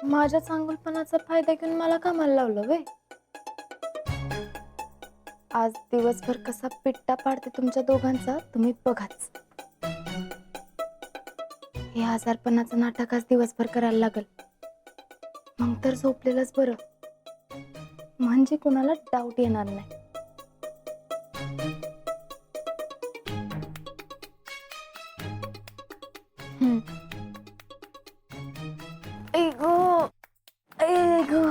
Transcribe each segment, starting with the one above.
माझ्या चांगुलपणाचा फायदा घेऊन मला कामाला लावलं वे. आज दिवसभर कसा पिट्टा पाडते तुमच्या दोघांचा तुम्ही बघाच. हे आजारपणाचं नाटक आज दिवसभर करायला लागल. मग तर झोपलेलंच बरं, म्हणजे कुणाला डाऊट येणार नाही. ऐ गो, ऐ गो.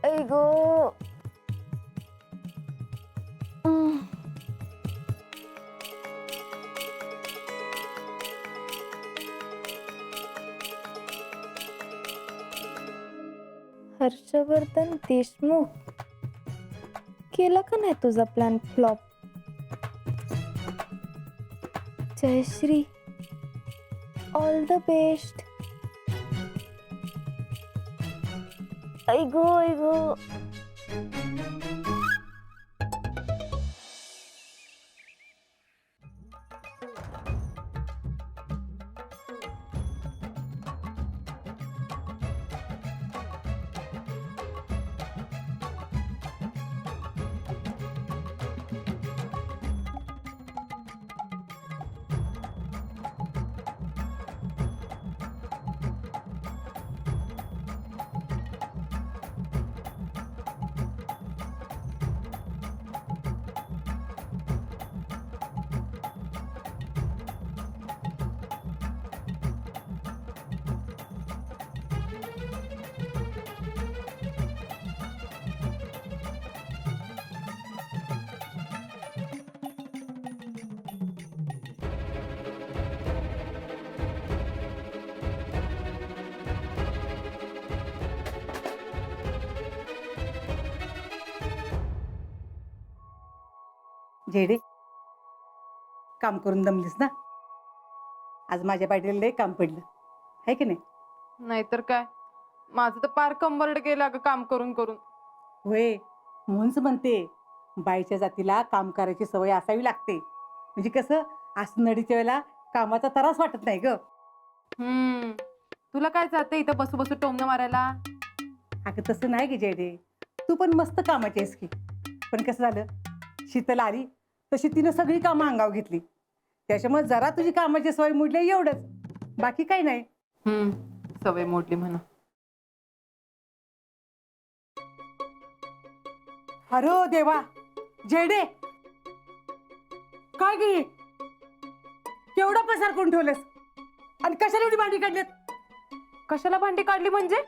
ऐ गो. हर्षवर्धन देशमुख, केला का नाही तुझा plan flop? Jayashree, all the best. ऐ गो, ऐ गो. जेडे, काम करून दमलीस ना? आज माझ्या पाठीला लय काम पडलं आहे की नाही? नाहीतर काय, माझं तर पार कंबरड गेलं अगं काम करून करून. होय, म्हणूनच म्हणते बाईच्या जातीला काम करायची सवय असावी लागते. म्हणजे कसं असं नडीच्या वेळेला कामाचा त्रास वाटत नाही ग. तुला काय जाते इथं बसू बसू टोमणं मारायला? अगं तसं नाही गे जेडे, तू पण मस्त कामाची आहेस की. पण कसं झालं, शीतल आली तशी तिनं सगळी कामं अंगावर घेतली. त्याच्यामुळे जरा तुझी कामाची सवय मोडली एवढंच, बाकी काही नाही. सवय मोडली म्हणा. अरे देवा, जेडे काय गे, केवढा पसार करून ठेवलेस आणि कशाला एवढी भांडी काढलेत? कशाला भांडी काढली म्हणजे?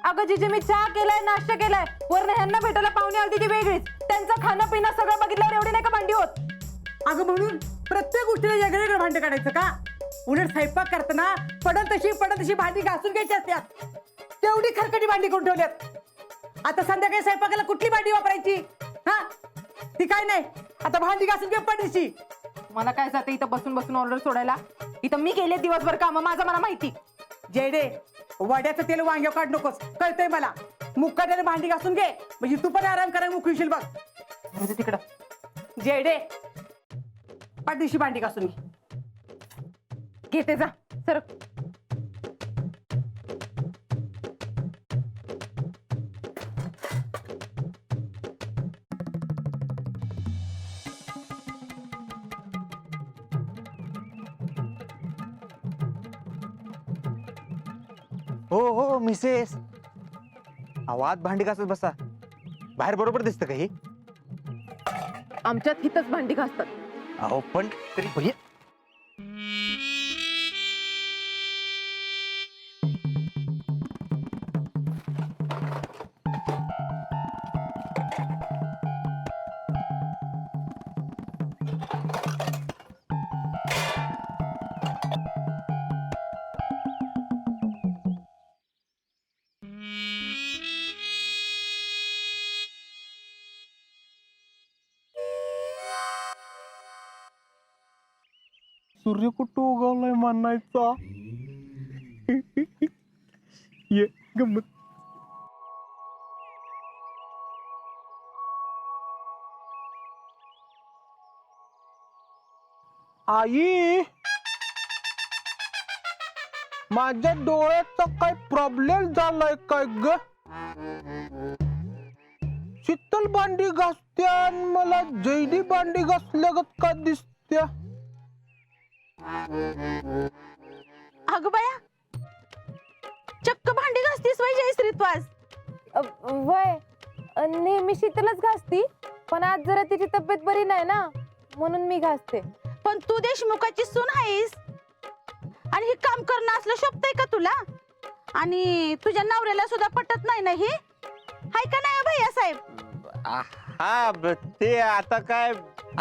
अगं जिजे मी चहा केलाय, नाश्ता केलाय, वरनं ह्यांना भेटायला पाहुणे आलती ती वेगळीच. त्यांचं खाणं पिणं सगळं बघितल्यावर एवढी नाही का भांडी होत? अगं म्हणून प्रत्येक गोष्टीला वेगळं भांडं काढायचं का? उलट स्वयंपाक करताना पडत तशी भांडी घासून घ्यायची असतात. तेवढी खरकटी भांडी करून ठेवल्यात. आता संध्याकाळी स्वयंपाकाला कुठली भांडी वापरायची? हा, ती काय नाही, आता भांडी घासून घे पडशी. मला काय जाते इथं बसून बसून ऑर्डर सोडायला? इथं मी केले दिवसभर काम, माझं मला माहिती. जेडे, वड्याचं तेल वांग्यावर काढ नकोस, कळतंय मला. मुक्काट्याने भांडी घासून घे, म्हणजे तू पण आराम करायला मोकळीशील बघ. म्हणजे तिकडं जेडे, पाठीशी भांडी घासून घे. घेते जा सर. हो हो मिसेस, आवाज भांडी घासत बसा. बाहेर बरोबर दिसतं का हे? आमच्यात हिथंच भांडी घासतात. अहो पण तरी भैया. सूर्य कुठं उगवलाय म्हणायचा. ये गंमत. आई, माझ्या डोळ्याचा काय प्रॉब्लेम झालाय काय ग? शीतल भांडी घासत्या आणि मला जैदी भांडी घासल्यागत का दिसत्या? अगं बाया, चक्क भांडी घासतीस वय जयश्री तू आज? वय नेहमी शीतलच घासती, पण आज जरा तिची तब्येत बरी नाही ना, म्हणून मी घासते. पण तू देशमुखाची सून आहेस आणि हे काम करणं असलं शोभतंय का तुला? आणि तुझ्या नवऱ्याला सुद्धा पटत नाही ना हे? हाय का नाही भैया साहेब? हा ते आता काय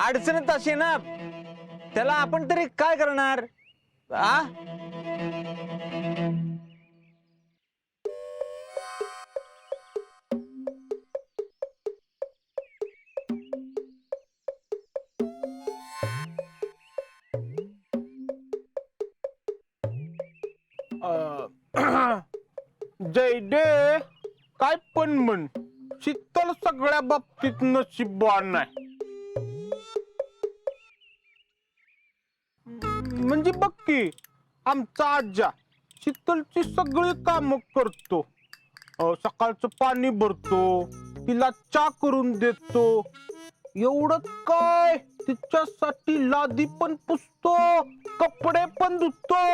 अडचणच अशी ना, त्याला आपण तरी काय करणार? आ जयदे, काय पण म्हण, शीतल सगळ्या बाबतीत नशीबवान आहे. म्हणजे बघ की, आमचा आजा शीतलची सगळी कामं करतो. सकाळचं पाणी भरतो, तिला चहा करून देतो. एवढंच काय, तिच्यासाठी लादी पण पुसतो, कपडे पण धुतो.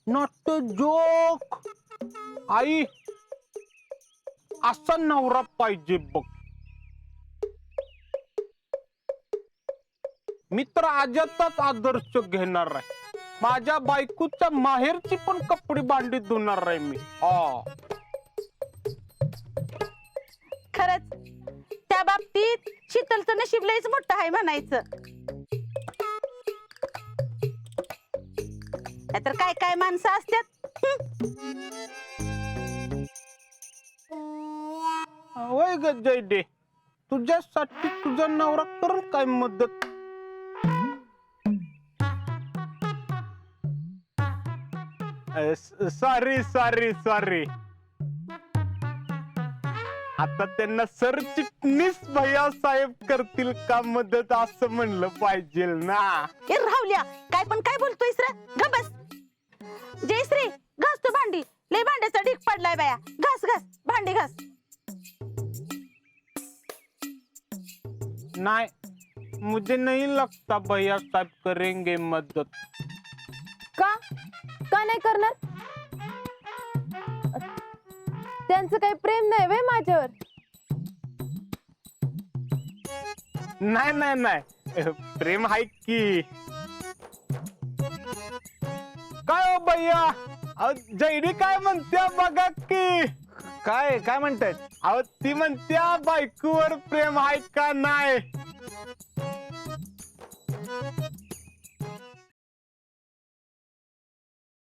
Not joke. आई, असा नवरा पाहिजे बघ. मी तर आजाचाच आदर्श घेणार आहे. माझ्या बायकोच्या माहेरची पण कपडे भांडी धुणार आहे मी. खरंच त्या बाबतीत शीतलचं नशीब लयच मोठं आहे म्हणायचं. तर काय काय माणसं असतात. होय ग जयदे, तुझ्यासाठी तुझा नवरा करेल काय मदत? Sorry sorry sorry. आता त्यांना सरचिटणीस भैया साहेब करतील का मदत असं म्हणलं पाहिजे ना. ए राहुल्या, काय पण काय बोलतोयस रे? ग बस. जयश्री, घास तू भांडी, लय भांड्याचा ढीक पडलाय बाया. घास घास भांडी घास. नहीं, मुझे नहीं लगता भैया साहब करेंगे मदद. का का नाही करणार? त्यांचं काही प्रेम नाही वे माझ्यावर? नाही नाही नाही, प्रेम आहे की. काय हो भैया, जैडी काय म्हणत्या बघा की. काय काय म्हणतायत? अहो ती म्हणत्या बायकोवर प्रेम आहे का नाही.